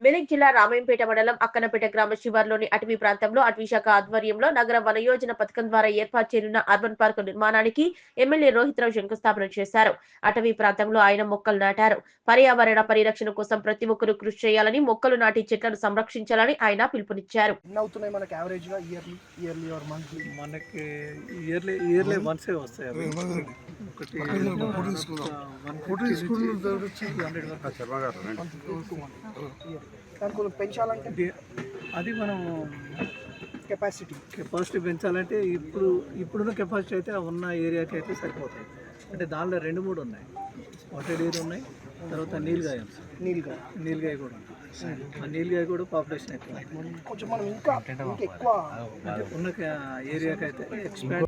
మెదక్ జిల్లా రామాయంపేట మండలం అక్కనపేట గ్రామ శివార్లోని అటవీ ప్రాంతంలో అటవీశాఖ ఆధ్వర్యంలో నగర వనయోజన పథకం ద్వారా ఏర్పాటు చేయనున్న అర్బన్ పార్క్ నిర్మాణానికి ఎమ్మెల్యే రోహిత్రావు శంకుస్థాపన చేశారు. అటవీ ప్రాంతంలో ఆయన మొక్కలు నాటారు. పర్యావరణ పరిరక్షణ కోసం ప్రతి ఒక్కరూ కృషి చేయాలని, మొక్కలు నాటి చెట్లను సంరక్షించాలని ఆయన పిలుపునిచ్చారు. మనకి ఇయర్లీ వన్సే వస్తాయి. పెంచాలంటే అది మనం కెపాసిటీ పెంచాలంటే ఇప్పుడున్న కెపాసిటీ అయితే ఉన్న ఏరియాకి అయితే సరిపోతాయి. అంటే దానిలో 2-3 ఉన్నాయి. స్పాటెడ్ ఏరియా ఉన్నాయి, తర్వాత నీలగాయ కూడా ఉంది. ఆ నీలగాయ కూడా పాపులేషన్ ఎక్కువ. కొంచెం మనం ఇంకా ఎక్కువ ఉన్న ఏరియాకి అయితే ఎక్స్పాండ్